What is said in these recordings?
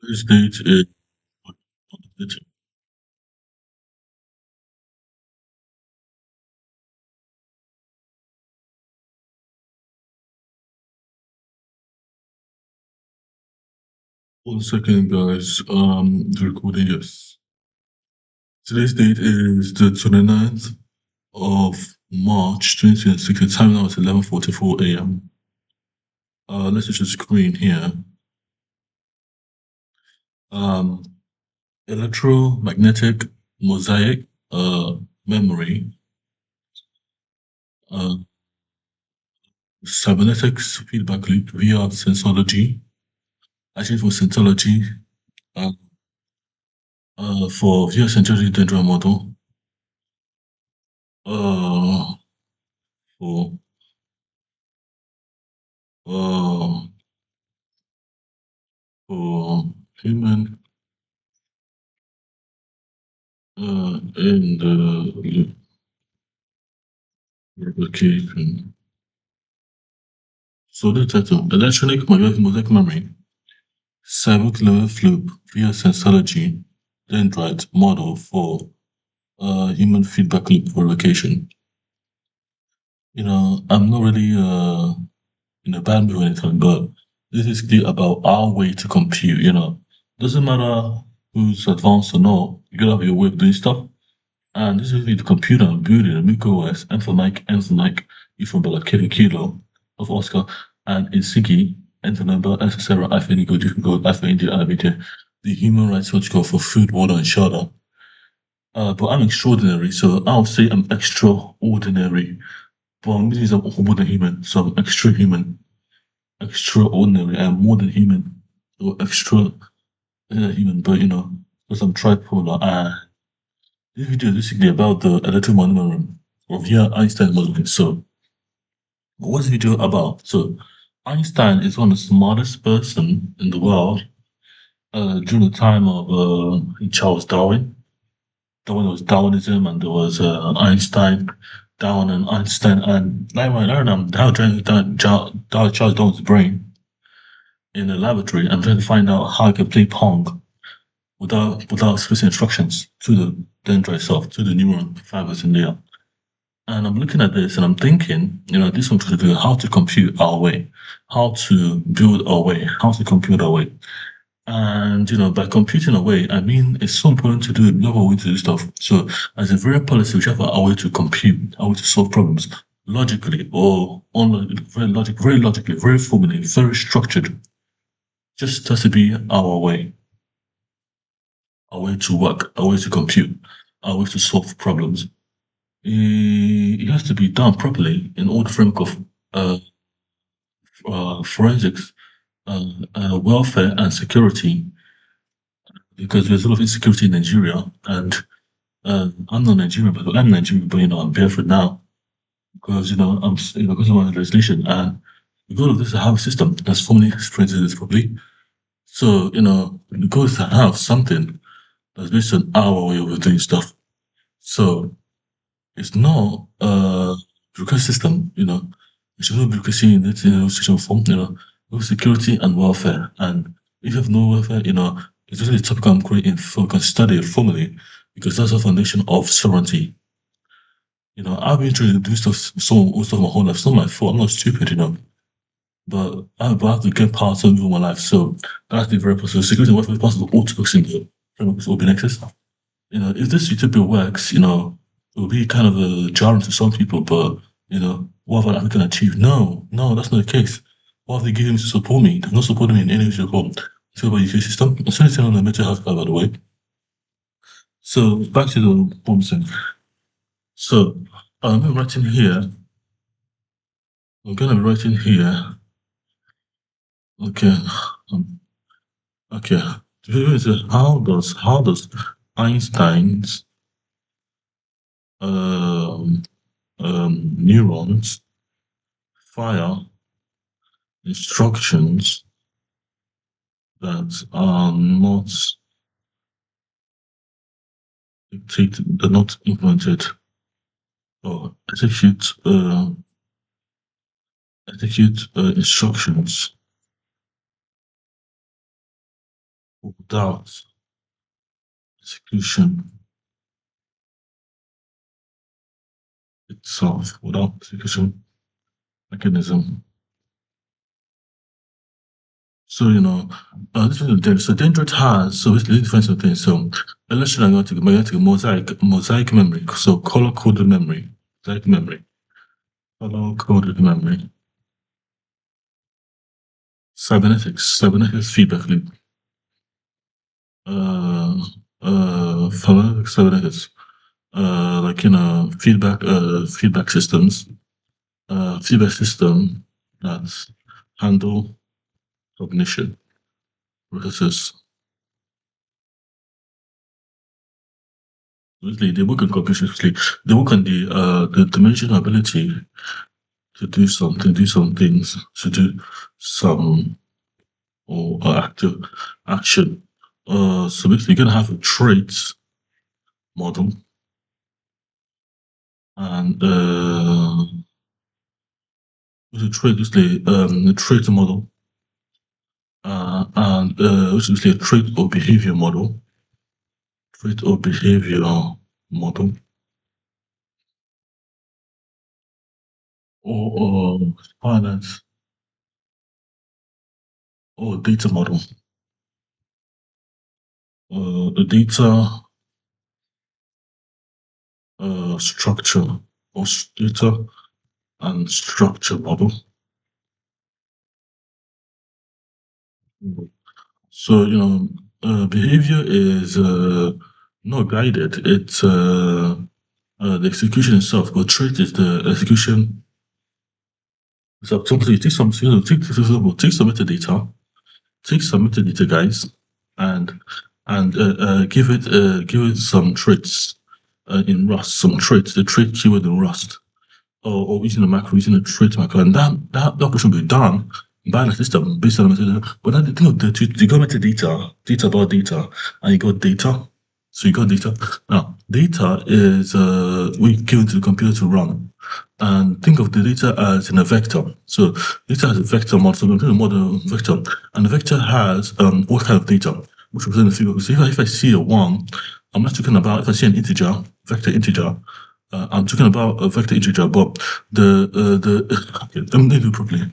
This date is 1 second, guys. The recording, yes. Today's date is the 29th of March 2026. The time now is 11:44 a.m. Let's just screen here. Um, Electromagnetic mosaic memory, uh, cybernetics feedback loop via Sensology, actually for Sensology, uh, for via Sensology Dendrite model, uh, for uh, for human in the replication. So the title, electronic mosaic memory, cybernetic loop via Sensology Dendrite model for human feedback loop verification. I'm not really in a bad mood or anything, but this is clear about our way to compute. Doesn't matter who's advanced or not, you gotta have your way of doing stuff. And this is really the computer building a macOS, M for Mike, N for Mike, E for Bella, K for Kilo, O for Oscar, and in Sigi, N for number, S for Sarah, I for Indigo, D for Gold, I for India, I for India, the human rights watch call for food, water, and shelter. But I'm extraordinary, so I'll say I'm extraordinary. But means I'm more than human, so I'm extra human, extraordinary. I'm more than human, or extra human. But because I'm tripolar, this video is basically about the electromagnetic of yeah Einstein modeling. So, what's the video about? So, Einstein is one of the smartest person in the world during the time of Charles Darwin. Darwin was Darwinism, and there was Einstein, Darwin, and Einstein, and I don't know how Charles Darwin's brain in the laboratory. I'm trying to find out how I can play Pong without specific instructions to the dendrite itself, to the neuron fibers in there. And I'm looking at this and I'm thinking, this one to do how to compute our way, how to build our way, how to compute our way. And by computing our way, I mean it's so important to do it. We have a way to do stuff. So as a very policy, we have our way to compute, our way to solve problems logically or on very logically, very formally, very structured. Just has to be our way to work, our way to compute, our way to solve problems. It has to be done properly in all the framework of uh, forensics, welfare, and security, because there's a lot of insecurity in Nigeria. And I'm not Nigerian, but I'm Nigerian, but I'm barefoot now because because of my legislation. And the goal of this is to have a system that's formally explains this properly. So the goal is to have something that's based on our way of doing stuff. So it's not bureaucracy system, it's no bureaucracy in its social form, no security and welfare. And if you have no welfare, it's really a topic I'm creating for we can study it formally because that's the foundation of sovereignty. I've been trying to do stuff my whole life. It's not my fault. I'm not stupid, but I have to get past something in my life. So that's the very possible. Security and welfare is possible all topics in the framework of open access. If this utopia works, it will be kind of a jarring to some people, but, what have I can achieve? No, no, that's not the case. What have they given me to support me? They've not supported me in any way, shape, or form. So about UK system, I'm sorry to on the mental health care, by the way. So back to the bomb thing. So I'm writing here. I'm gonna be writing here. Okay. Um, okay. How does Einstein's um, neurons fire instructions that are not dictated, they're not implemented or execute instructions without execution itself, without execution mechanism. So this is so Dendrite has so it's really different things. So electromagnetic mosaic memory, so color coded memory, color coded memory, cybernetics feedback loop, uh, cybernetics, like feedback systems, feedback system that handle cognition processes. Obviously, they work on cognition. Obviously, they work on the dimensional ability to do some things, to do some or active action. So basically, you're gonna have a traits model and with a trait, the trait model, and which is a trait or behavior model, trait or behavior model, or finance or data model. The data structure or data and structure model. So behavior is not guided. It's the execution itself. But trait is the execution. So simply take take some metadata, guys, and give it some traits in Rust. Some traits, the trait keyword in Rust, or using a macro, using a trait macro, and that operation will be done by the system based on the metadata. But then the thing of you got metadata, data about data, and you got data. So you got data. Now, data is we give it to the computer to run. And think of the data as in a vector. So data has a vector model, so we're going to model vector. And the vector has what kind of data, which represent the figure. So if I see a 1, I'm not talking about if I see an integer, vector integer, I'm talking about a vector integer, but okay, let me do it properly.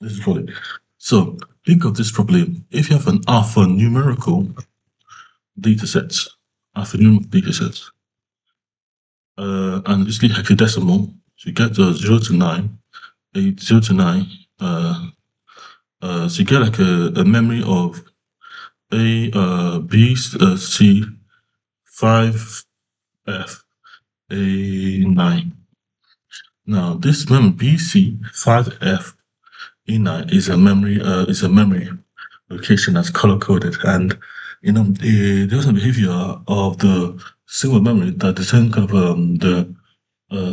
This is properly. So think of this properly. If you have an alphanumerical dataset, and it's hexadecimal, so you get 0 to 9, 0 to 9, so you get like a memory of A, B, C, 5, F, A9. Now this memory BC 5F E9 is a memory location that's color coded, and there's a behavior of the single memory that determines kind of the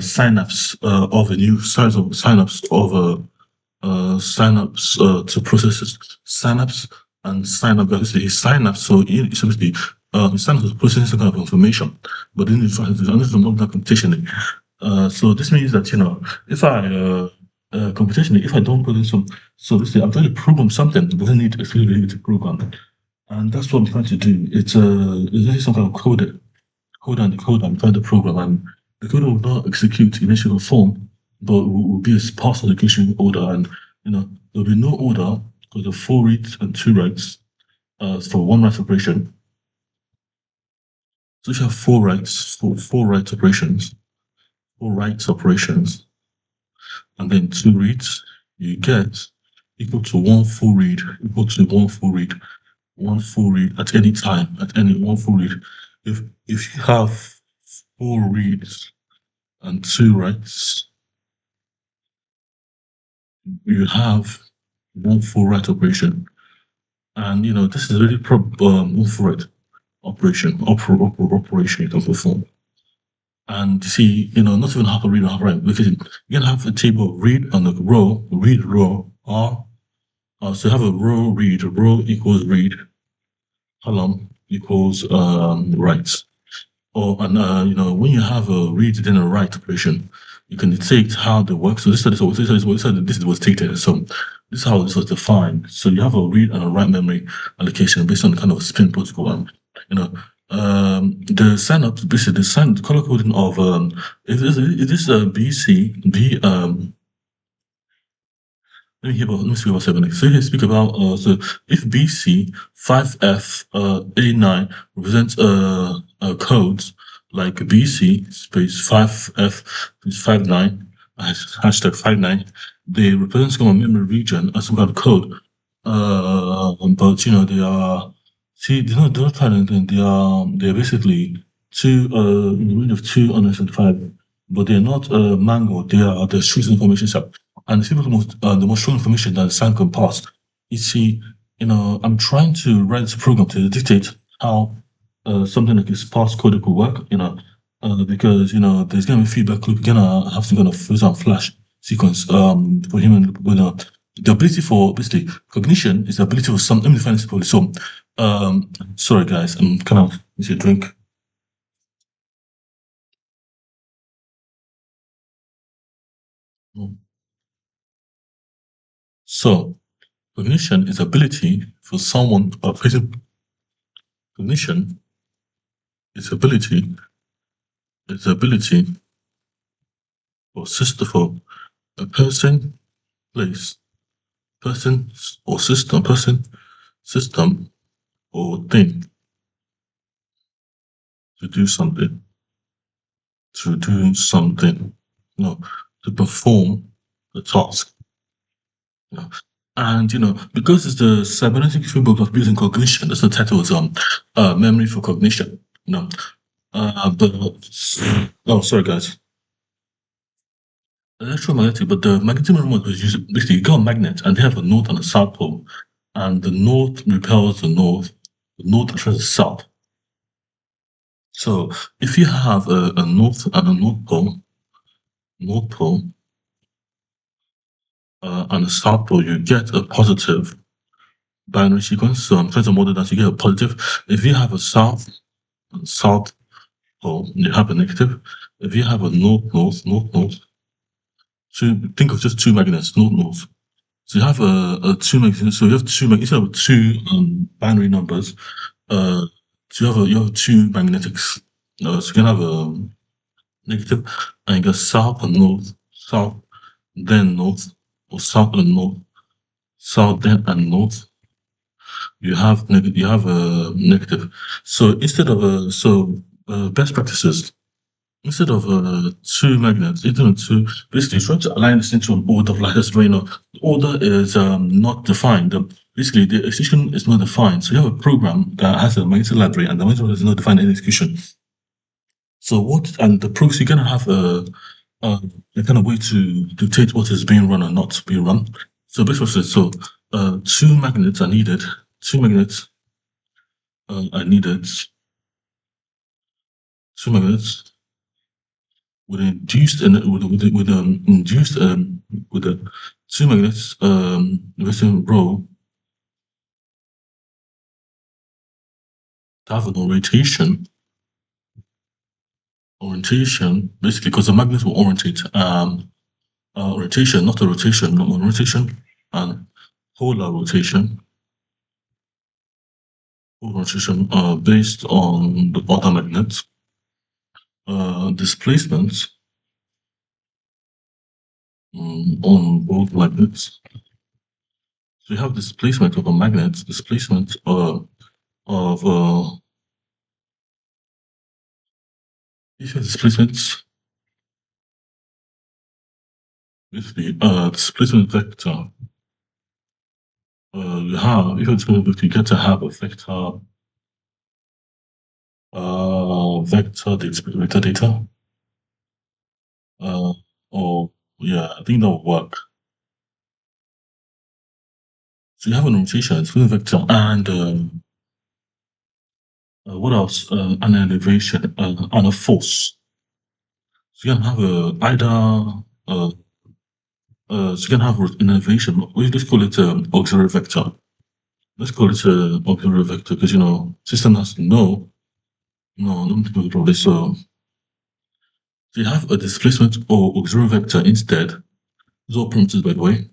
synapse of a new size of synapse of a synapse to process synapse and synapse. Basically, synapse. So it's obviously synapse is processing some kind of information, but then it's not that computationally. So this means that if I computationally, if I don't put in some, so this I'm trying to program something, but I need a really to program, and that's what I'm trying to do. It's some kind of code and the code I'm trying to program, and the code will not execute in initial form, but will be a sparse execution order, and there'll be no order because of 4 reads and 2 writes for one write operation. So if you have 4 writes, four write operations, 4 writes operations, and then 2 reads, you get equal to 1 full read, one full read at any time, at any one full read. If you have 4 reads and 2 writes, you have one full write operation, and this is really one full write operation you can perform. And you see, not even half a read or half a write, because you can have a table of read on the read row R. So you have a row equals read, column equals write. or and when you have a read then a write operation, you can dictate how they work. So this was stated. So this is how this was defined. So you have a read and a write memory allocation based on the kind of spin protocol. And you know, the sign up basically the color coding of it is BC B let me speak about Cybernetic. So here speak about so if BC 5F A9 represents codes like BC space 5F 59 hashtag 59, they represent some kind of memory region as some kind of code. But they are they're not trying anything. They're basically two in the range of 275, but they're not mangled. They're straight information set. And the the most strong information that the sign can pass. You see, I'm trying to write this program to dictate how something like this pass code could work, because there's gonna be feedback loop. You're gonna have to kind of use a flash sequence for human the ability for basically cognition is the ability for some. Let me define this properly. So, sorry guys, I'm kind of need a drink. So, cognition is ability for someone or person. Cognition is ability or system for a person, place, person or system or thing to do something, to do something, no, to perform the task. And because it's the cybernetic framework of building cognition, that's the title is memory for cognition. But oh, sorry guys. Electromagnetic, but the magnetic moment was used basically you got a magnet and they have a north and a south pole, and the north repels the north attracts the south. So if you have a north and a north pole and a south pole, you get a positive binary sequence. So I'm trying to model that you get a positive. If you have a south pole, you have a negative. If you have a north, so think of just two magnets, north. So you have a two magnets. So you have instead of two binary numbers, so you have two magnetics. So you can have a negative, and you got south and north, south then north, or south and north, south then and north. You have a negative. So instead of best practices, instead of two magnets, two basically trying to align this into an order of like this, where the order is not defined. Basically the execution is not defined. So you have a program that has a magnetic library and the magnetic library is not defined in execution. So the program you're gonna have a kind of way to dictate what is being run or not being run. So basically, two magnets are needed. Two magnets are needed. Two magnets with induced and with the two magnets within row to have an orientation basically because the magnets will orientate orientation, not a rotation, not rotation, and polar rotation based on the other magnets displacements on both magnets. So you have displacement of a magnet, displacement of if you have displacements, basically displacement vector. You have if you have displacement vector, you get to have a vector data. Or yeah, I think that will work. So you have an rotation, displacement vector, and what else? An elevation and a force. So you can have so you can have an elevation. We just call it auxiliary vector. Let's call it auxiliary vector because system has to know No, let me think about this. So they have a displacement or auxiliary vector instead. These are all promises, by the way.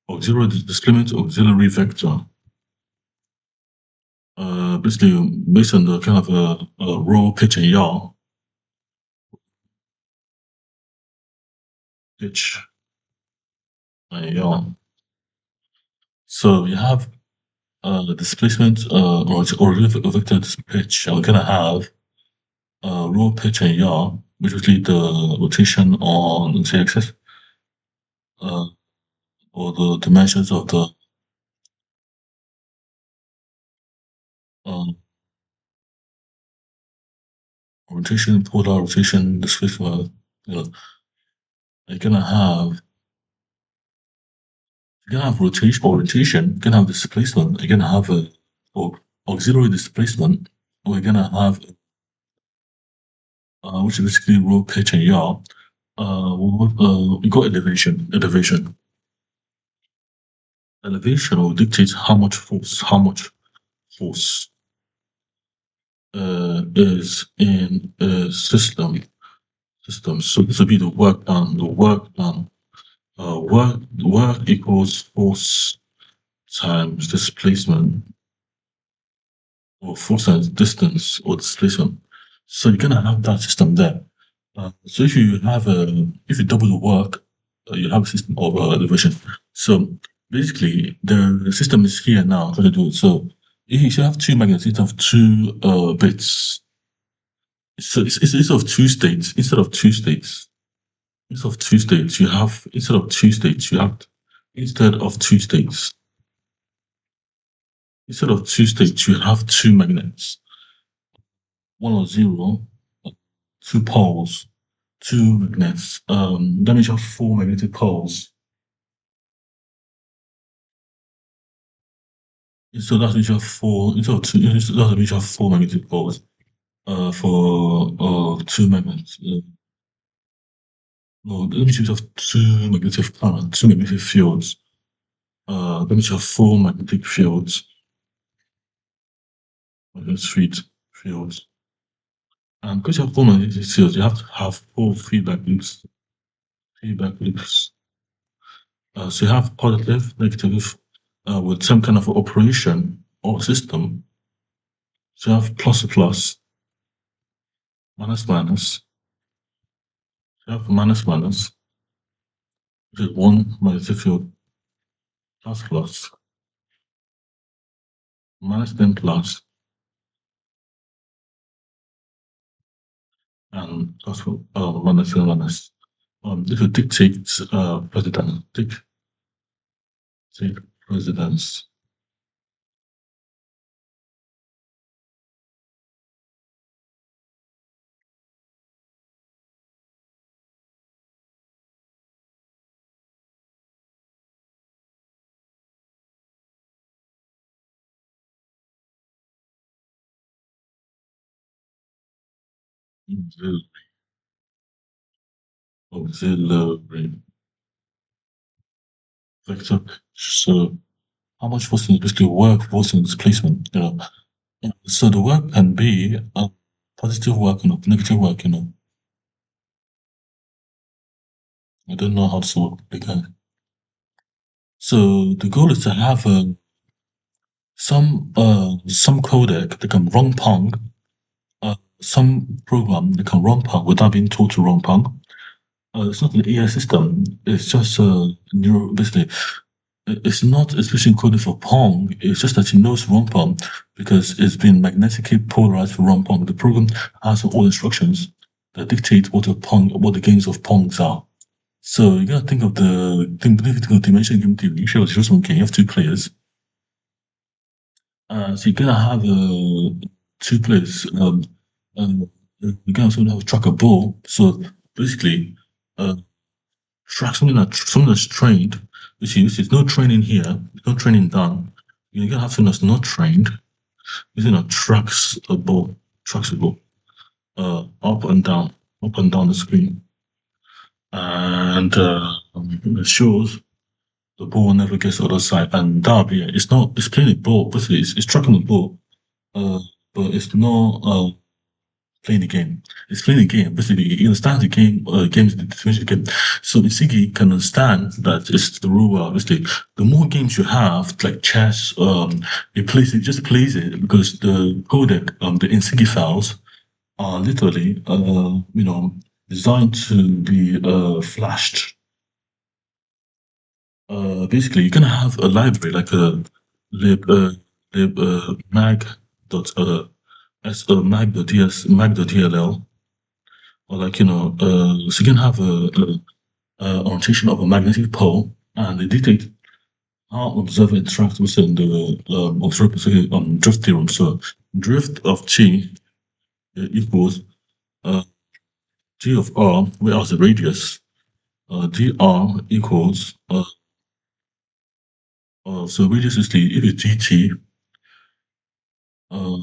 Auxiliary displacement auxiliary vector. Basically based on the kind of raw pitch and yaw. Pitch and yaw. So you have displacement or vector pitch, and we're gonna have raw pitch and yaw, which will lead the rotation on the axis, uh, or the dimensions of the um, rotation, polar rotation, displacement. You know, you're gonna have rotation or rotation. You're gonna have displacement. You're gonna have a or auxiliary displacement. We're gonna have which is basically raw pitch and yaw. We got elevation will dictate how much force is in a system. So this will be the work done. The work done. Work equals force times displacement, or force times distance or displacement. So you're gonna have that system there. So if you double the work, you have a system of elevation. So basically, the system is here now. Trying to do it. So if you have two magnets, instead of two bits. So it's instead of two states. Instead of two states, you have instead of two states. Instead of two states, you have two magnets. One or zero, two poles, two magnets. That means you have four magnetic poles. So that means you have four. Instead of two, that means you have four magnetic poles. For two magnets. No, that means you have two magnetic fields. That means you have four magnetic fields. Fields. And because you have four magnetic fields, you have to have four feedback loops. So you have positive, negative, with some kind of operation or system. So you have plus plus, minus minus. You have minus minus, which is one magnetic field, plus plus, minus then plus, and plus minus and minus. This will dictate presidents. Auxiliary vector. So how much force is basically work force and displacement, you know. So the work can be positive work, negative work, I don't know how to work again. So the goal is to have some codec that can run Pong, some program that can run Pong without being told to run Pong. It's not an AI system. It's just basically. It's not especially encoded for Pong. It's just that it knows run Pong because it's been magnetically polarized for run Pong. The program has all instructions that dictate what the games of Pongs are. So you gotta think of the dimension game theory. If you're just one game, you have two players. So you're gonna have two players. You're gonna have track a ball. So basically, track something that's trained. Which is no training here, no training done. You're gonna have something that's not trained. Using tracks a ball, up and down the screen, and it shows the ball never gets to the other side, and that'll be it. It's playing the ball, basically it's tracking the ball. but it's not playing the game. It's playing the game. Basically, he understands the game. Game is the definition of the game. So Isigi can understand that it's the rule. Obviously, the more games you have, like chess, it just plays it because the codec, the Isigi files are literally, designed to be flashed. Basically, you're gonna have a library like a lib lib mag dot mag.dll, or like so you can have a orientation of a magnetic pole, and they dictate how observer interacts within the observer drift theorem. So drift of t equals uh, g of r, where r is the radius, dr equals so radius is the if it's gt, uh,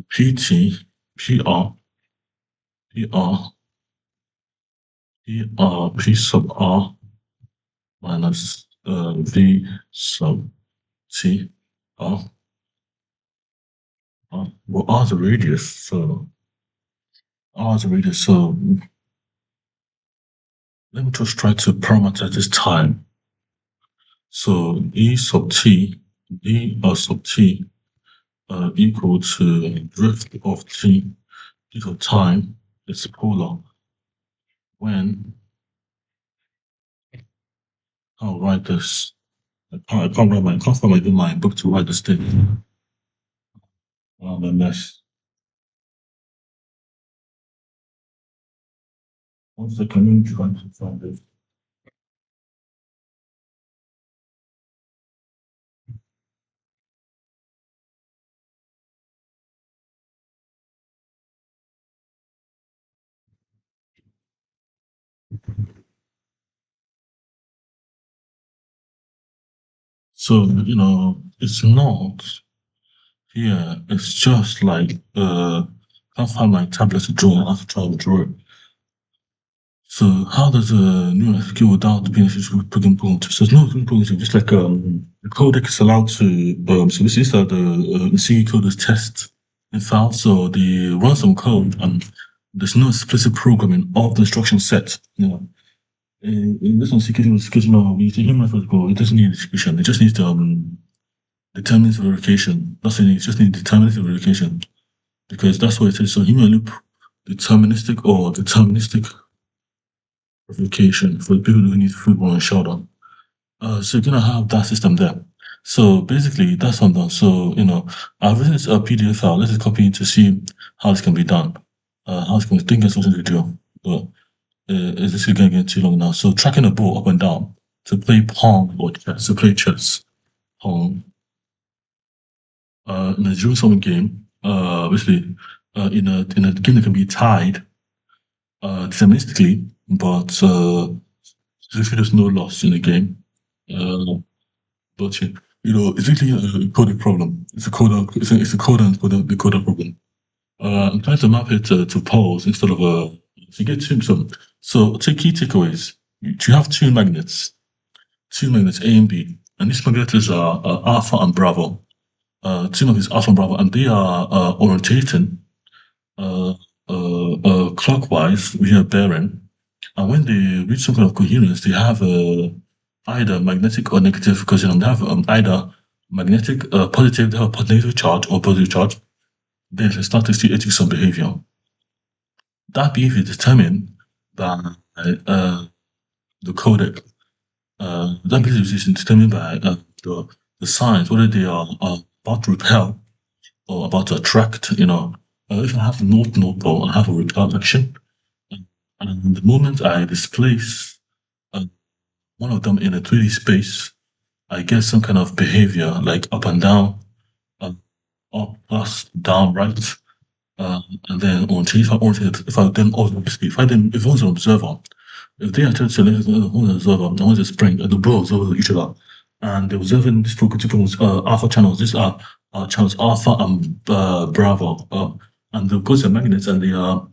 pt, pr, pr, p sub r minus v sub t r. Well, r is the radius, so let me just try to parameter this time. So e sub t equal to drift of t equal time. It's polar when I'll write this. I can't find my book to write this thing. I'm a mess. One second, let me try to find it. So, it's not here. It's just like can't find my tablet to draw. I have to try to draw it. So how does a neural SQL without being able to plug in pointers? So there's no plug pointer, just like the codec is allowed to so this is the C coders test in file. So they run some code and there's no explicit programming of the instruction set. In this one, because we use a human method, it doesn't need execution. It just needs deterministic verification. That's it. It just needs deterministic verification because that's what it is. So human loop deterministic or deterministic verification for the people who need food on a shoulder. So you're gonna have that system there. So basically, that's what I'm done. So I've written this PDF file. Let's just copy it to see how this can be done. How it's going to think it's also video, but is this going to get too long now? So tracking the ball up and down to play Pong or chess, to play chess, Pong, in a zero-sum game, basically, in a game that can be tied, deterministically, but there's no loss in the game. But it's really a coding problem. It's a coder. It's a coder and the coder problem. I'm trying to map it to poles instead of to get two. So key takeaways. You have two magnets A and B, and these magnets are alpha and bravo. Two magnets alpha and bravo, and they are orientating clockwise via bearing. And when they reach some kind of coherence, they have either magnetic or negative, because they have either magnetic positive, they have a negative charge or positive charge. Then they start to see some behavior. That behavior is determined by the codec. That behavior is determined by the signs, whether they are about to repel or about to attract. If I have a north pole, I have a repel action. And the moment I displace one of them in a 3D space, I get some kind of behavior like up and down, up, plus, down, right, and then on change. If I then also if one's an observer, if they attach to one observer and one's a spring, the both observe each other, and the observing these different alpha channels. These are channels alpha and bravo, and because they're magnets and they are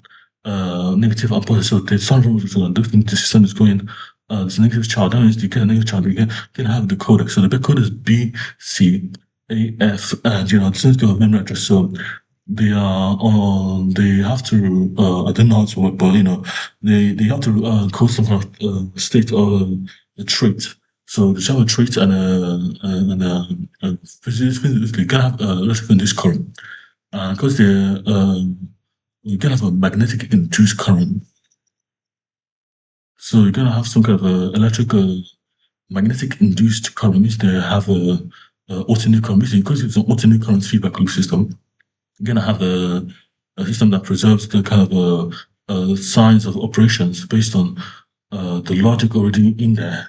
negative and positive, so the sun from the system is going. It's a negative charge. That means you get a negative charge. You can have the codec. So the bit code is B, C, A, F, and this is your memory address. So they have to I don't know how to work, but they have to code some kind of state or a trait. So they have a trait and physically can have electrical induced current, and because you can have a magnetic induced current. So you're gonna have some kind of electrical magnetic induced current, means they have a alternate current. Basically, because it's an alternate current feedback loop system, you're gonna have a system that preserves the kind of signs of operations based on the logic already in there.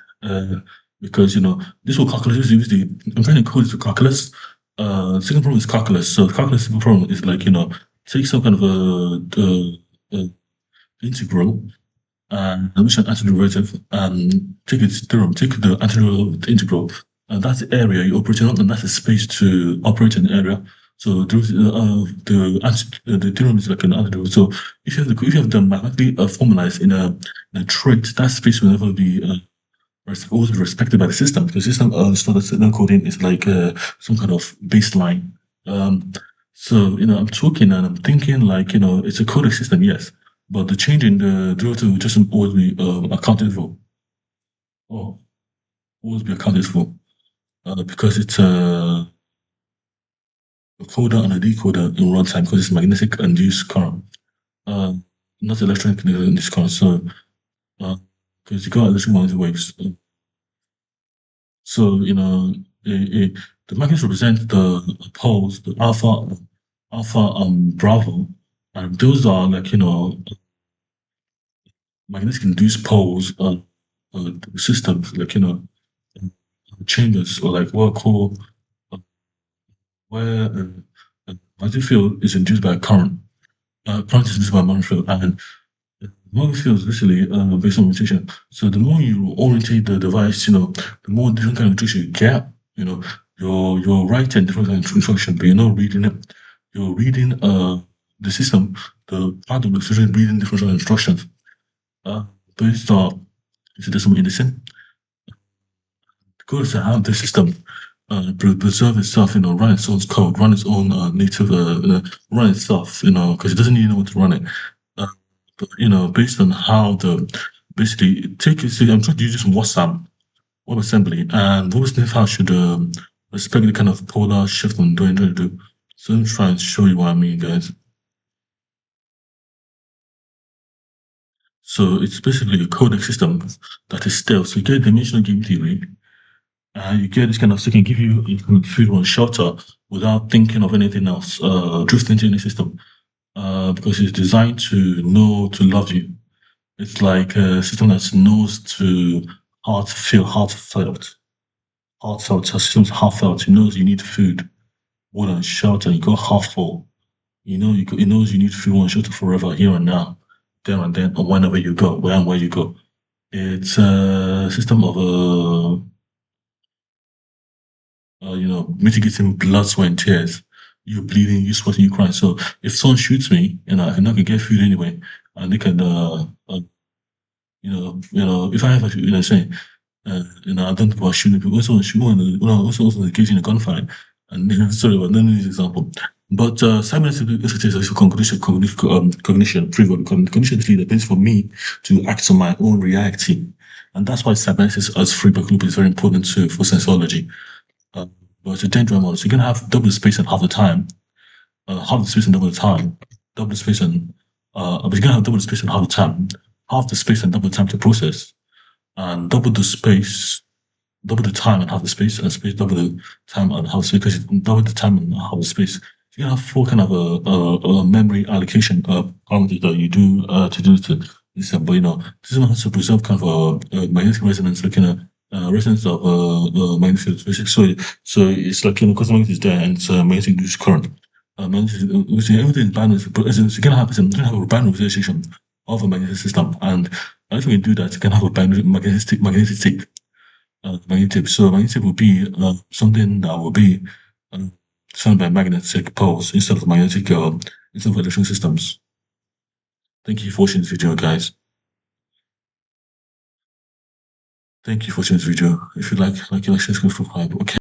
Because this will calculus use the I'm trying to code it to calculus. Second problem is calculus. So calculus second problem is like take some kind of a integral and which an antiderivative and take its theorem, take the antiderivative of the integral, and that's the area you're operating on, and that's the space to operate in the area. So the theorem is like an antiderivative. So if you have them mathematically formalized in a trait, that space will never be always respected by the system, because the system standard coding is like some kind of baseline. So I'm talking and I'm thinking like it's a codec system, yes, but the change in the derivative will just always be accounted for. Oh, always be accounted for because it's a coder and a decoder in runtime, because it's magnetic induced current, uh, not electronic induced current. So because you got electric magnetic waves. So, the magnets represent the poles, the alpha bravo, and those are like, magnetic induced poles systems, like, chambers, or like what I call uh, where magnetic field is induced by current. Current is induced by magnetic field, and magnetic field is literally based on rotation. So the more you orientate the device, the more different kind of tricks you get. You're writing different kind of instruction, but you're not reading it. You're reading the system, the part of the system reading different kind of instructions. Uh, based on is it some innocent? Because how the system preserve itself, run its own code, run its own native, run itself, because it doesn't even know what to run it. Uh, but, based on how basically take it. I'm trying to use this WhatsApp and WebAssembly file should respect the kind of polar shift I'm trying to do. So let me try and show you what I mean, guys. So it's basically a codec system that is stealth. So you get dimensional game theory, and you get this kind of, so it can give you can feel one shelter without thinking of anything else, drifting into any system, because it's designed to know to love you. It's like a system that knows to heartfelt, heartfelt. A system's heartfelt. It knows you need food, water, and shelter. You got half full. It knows you need food, water, and shelter forever, here and now, there and then, or whenever you go, where you go. It's a system of mitigating blood, sweat, and tears. You bleeding, you sweating, you crying. So if someone shoots me, I can get food anyway, and they can, if I ever, say, I don't know about shooting people. Also, also engaging in a gunfight. And sorry about that example. But cybernetic is a cognition, pre-verbal cognition is the ability for me to act on my own reality. And that's why cybernetics as feedback loop is very important too for sensology. Uh, but it's a Dendrite model. So you can have double the space and half the time, half the space and double the time, double the space and but you can have double the space and half the time, half the space and double the time to process, and double the space, double the time and half the space, and space double the time and half the space, because double the time and half the space. You can have full kind of a memory allocation parameters that you do to do this, but this one has to preserve kind of a magnetic resonance, like resonance of magnetic field physics. So it's like because the magnet is there and it's magnetic induced current. Everything is balanced, but you can have a binary representation of a magnetic system, and if we can do that, you can have a binary magnetic. So magnetic will be something that will be uh, surrounded by magnetic poles instead of instead of electric systems. Thank you for watching this video, guys. Thank you for watching this video. If you like, share, subscribe. Okay.